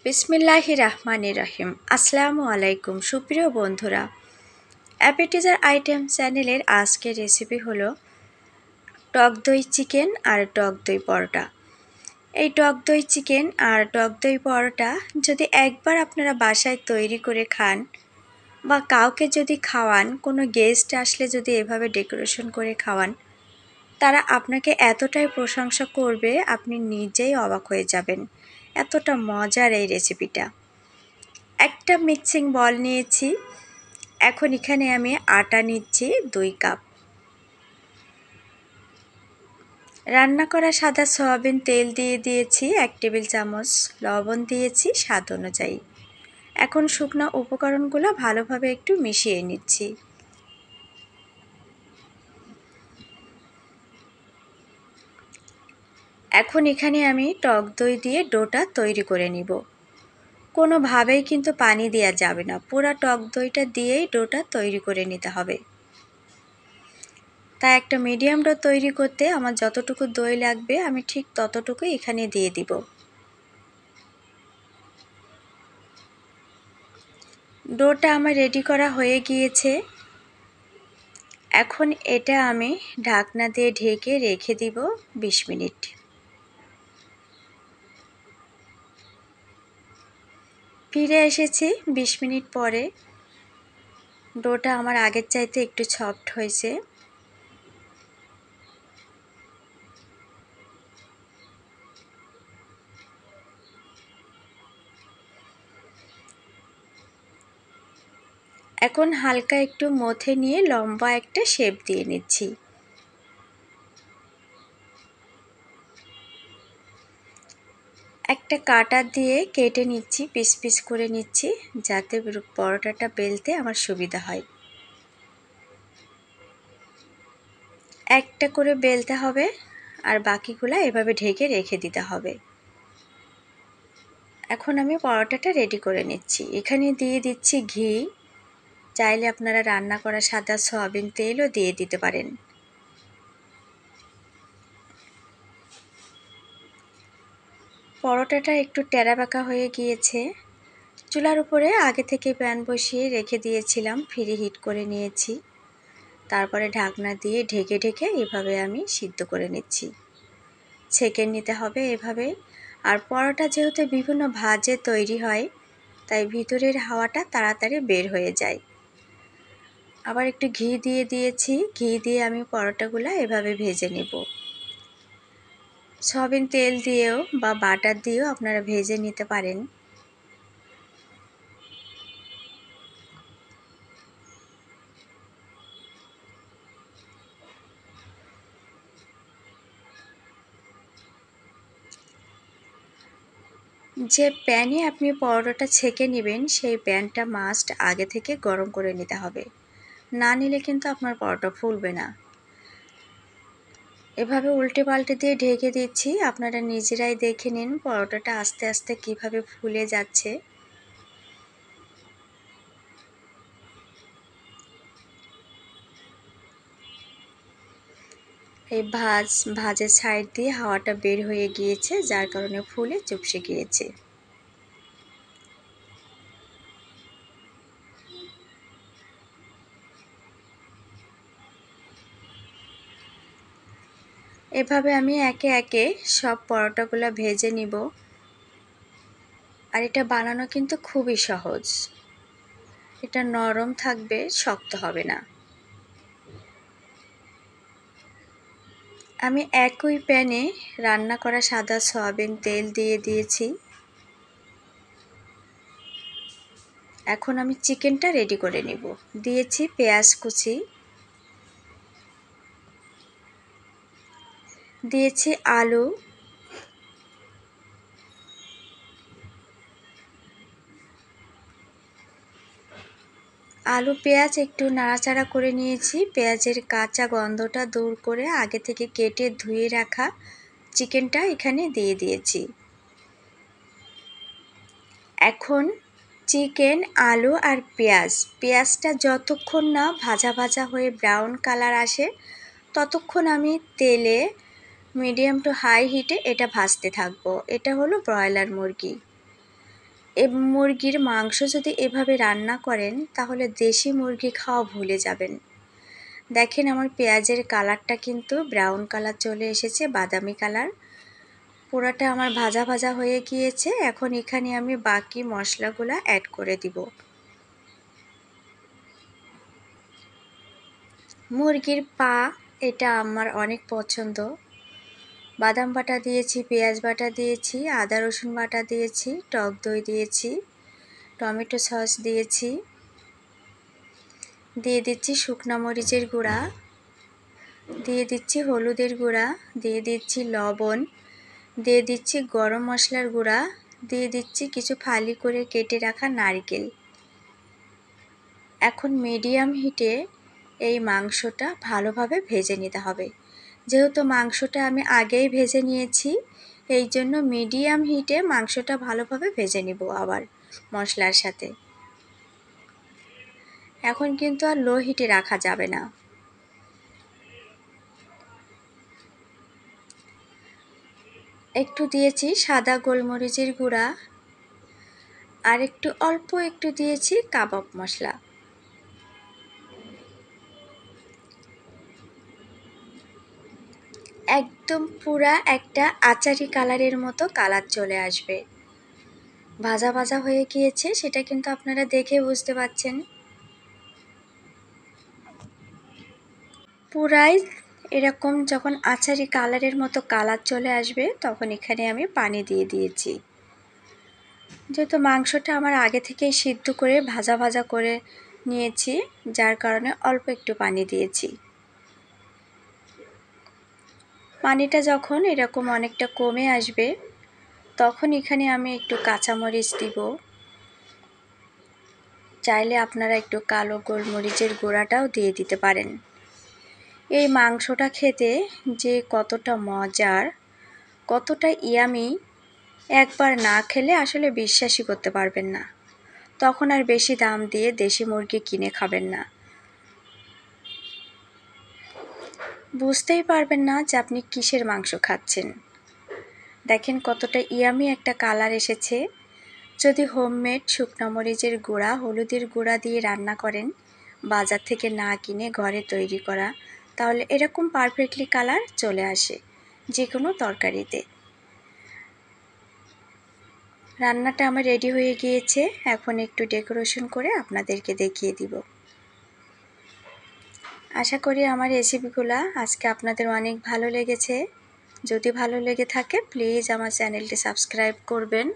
বিসমিল্লাহির রহমানির রহিম। আসসালামু আলাইকুম সুপ্রিয় বন্ধুরা, অ্যাপেটিজার আইটেম চ্যানেলের আজকের রেসিপি হলো টক দই চিকেন আর টক দই পরোটা। এই টক দই চিকেন আর টক দই পরোটা যদি একবার আপনারা বাসায় তৈরি করে খান বা কাউকে যদি খাওয়ান, কোনো গেস্ট আসলে যদি এভাবে ডেকোরেশন করে খাওয়ান, তারা আপনাকে এতটাই প্রশংসা করবে আপনি নিজেই অবাক হয়ে যাবেন। এতটা মজার এই রেসিপিটা। একটা মিক্সিং বল নিয়েছি। এখন এখানে আমি আটা নিচ্ছি 2 কাপ। রান্না করা সাদা সয়াবিন তেল দিয়ে দিয়েছি 1 টেবিল চামচ, লবণ দিয়েছি স্বাদ অনুযায়ী। এখন শুকনো উপকরণগুলো ভালোভাবে একটু মিশিয়ে নিচ্ছি। এখন এখানে আমি টক দই দিয়ে ডোটা তৈরি করে নিব। কোনোভাবেই কিন্তু পানি দেওয়া যাবে না, পুরো টক দইটা দিয়েই ডোটা তৈরি করে নিতে হবে। তাই একটা মিডিয়াম ডো তৈরি করতে আমার যতটুকু দই লাগবে আমি ঠিক ততটুকুই এখানে দিয়ে দিব। ডোটা আমার রেডি করা হয়ে গিয়েছে। এখন এটা আমি ঢাকনা দিয়ে ঢেকে রেখে দিব 20 মিনিট। ফিরে এসেছি 20 মিনিট পরে। ডোটা আমার আগের চাইতে একটু সফট হয়েছে। এখন হালকা একটু মথে নিয়ে লম্বা একটা শেপ দিয়ে নিচ্ছি। একটা কাঁটা দিয়ে কেটে নিচ্ছি, পিস পিস করে নিচ্ছি, যাতে পরোটাটা বেলতে আমার সুবিধা হয়। একটা করে বেলতে হবে আর বাকিগুলো এভাবে ঢেকে রেখে দিতে হবে। এখন আমি পরোটাটা রেডি করে নিচ্ছি। এখানে দিয়ে দিচ্ছি ঘি। চাইলে আপনারা রান্না করা সাদা সয়াবিন তেলও দিয়ে দিতে পারেন। পরোটাটা একটু টেরা বাঁকা হয়ে গিয়েছে। চুলার উপরে আগে থেকে প্যান বসিয়ে রেখে দিয়েছিলাম, ফ্রি হিট করে নিয়েছি। তারপরে ঢাকনা দিয়ে ঢেকে ঢেকে এভাবে আমি সিদ্ধ করে নিচ্ছি। ছেঁকে নিতে হবে এভাবে। আর পরোটা যেহেতু বিভিন্ন ভাজে তৈরি হয়, তাই ভিতরের হাওয়াটা তাড়াতাড়ি বের হয়ে যায়। আবার একটু ঘি দিয়ে দিয়েছি। ঘি দিয়ে আমি পরোটাগুলো এভাবে ভেজে নেব। সয়াবিন তেল দিয়েও বা বাটার দিয়েও আপনারা ভেজে নিতে পারেন। যে প্যানে আপনি পরোটাটা ছেঁকে নেবেন সেই প্যানটা মাস্ট আগে থেকে গরম করে নিতে হবে, না নিলে কিন্তু আপনার পরোটা ফুলবে না। এভাবে উল্টে পাল্টে দিয়ে ঢেকে দিচ্ছি। আপনারা নিজেরাই দেখে নিন পরোটাটা আস্তে আস্তে কিভাবে ফুলে যাচ্ছে। এই ভাজের সাইড দিয়ে হাওয়াটা বের হয়ে গিয়েছে, যার কারণে ফুলে চুপসে গিয়েছে। এভাবে আমি একে একে সব পরোটাগুলো ভেজে নিব। আর এটা বানানো কিন্তু খুবই সহজ। এটা নরম থাকবে, শক্ত হবে না। আমি একই প্যানে রান্না করা সাদা সয়াবিন তেল দিয়ে দিয়েছি। এখন আমি চিকেনটা রেডি করে নিব। দিয়েছি পেঁয়াজ কুচি, দিয়েছি আলু, পেঁয়াজ একটু নাড়াচাড়া করে নিয়েছি। পেঁয়াজের কাঁচা গন্ধটা দূর করে আগে থেকে কেটে ধুয়ে রাখা চিকেনটা এখানে দিয়ে দিয়েছি। এখন চিকেন, আলু আর পেঁয়াজটা যতক্ষণ না ভাজা ভাজা হয়ে ব্রাউন কালার আসে ততক্ষণ আমি তেলে মিডিয়াম টু হাই হিটে এটা ভাজতে থাকবো। এটা হলো ব্রয়লার মুরগি। মুরগির মাংস যদি এভাবে রান্না করেন তাহলে দেশি মুরগি খাওয়া ভুলে যাবেন। দেখেন আমার পেঁয়াজের কালারটা কিন্তু ব্রাউন কালার চলে এসেছে, বাদামি কালার। পুরাটা আমার ভাজা ভাজা হয়ে গিয়েছে। এখন এখানে আমি বাকি মশলাগুলো অ্যাড করে দিব। মুরগির পা এটা আমার অনেক পছন্দ। বাদাম বাটা দিয়েছি, পেঁয়াজ বাটা দিয়েছি, আদা রসুন বাটা দিয়েছি, টক দই দিয়েছি, টমেটো সস দিয়েছি, দিয়ে দিচ্ছি শুকনো মরিচের গুঁড়া, দিয়ে দিচ্ছি হলুদের গুঁড়া, দিয়ে দিচ্ছি লবণ, দিয়ে দিচ্ছি গরম মশলার গুঁড়া, দিয়ে দিচ্ছি কিছু ফালি করে কেটে রাখা নারকেল। এখন মিডিয়াম হিটে এই মাংসটা ভালোভাবে ভেজে নিতে হবে। যেহেতু মাংসটা আমি আগেই ভেজে নিয়েছি, এই জন্য মিডিয়াম হিটে মাংসটা ভালোভাবে ভেজে নিব আবার মশলার সাথে। এখন কিন্তু আর লো হিটে রাখা যাবে না। একটু দিয়েছি সাদা গোলমরিচের গুঁড়া, আর অল্প একটু দিয়েছি কাবাব মশলা। একদম পুরা একটা আচারি কালারের মতো কালার চলে আসবে। ভাজা ভাজা হয়ে গিয়েছে, সেটা কিন্তু আপনারা দেখে বুঝতে পারছেন। পুরাই এরকম যখন আচারি কালারের মতো কালার চলে আসবে তখন এখানে আমি পানি দিয়ে দিয়েছি। যেহেতু মাংসটা আমার আগে থেকেই সিদ্ধ করে ভাজা ভাজা করে নিয়েছি, যার কারণে অল্প একটু পানি দিয়েছি। পানিটা যখন এরকম অনেকটা কমে আসবে তখন এখানে আমি একটু কাঁচামরিচ দিব। চাইলে আপনারা একটু কালো গোলমরিচের গুঁড়াটাও দিয়ে দিতে পারেন। এই মাংসটা খেতে যে কতটা মজার, কতটা ইয়ামি, একবার না খেলে আসলে বিশ্বাসই করতে পারবেন না। তখন আর বেশি দাম দিয়ে দেশি মুরগি কিনে খাবেন না। বুঝতেই পারবেন না যে আপনি কিসের মাংস খাচ্ছেন। দেখেন কতটা ইয়ামি একটা কালার এসেছে। যদি হোমমেড শুকনো মরিচের গুঁড়া, হলুদের গুঁড়া দিয়ে রান্না করেন, বাজার থেকে না কিনে ঘরে তৈরি করা, তাহলে এরকম পারফেক্টলি কালার চলে আসে যে কোনো তরকারিতে। রান্নাটা আমার রেডি হয়ে গিয়েছে। এখন একটু ডেকোরেশন করে আপনাদেরকে দেখিয়ে দিব। আশা করি আমার রেসিপিগুলো আজকে আপনাদের অনেক ভালো লেগেছে। যদি ভালো লেগে থাকে প্লিজ আমার চ্যানেলটি সাবস্ক্রাইব করবেন।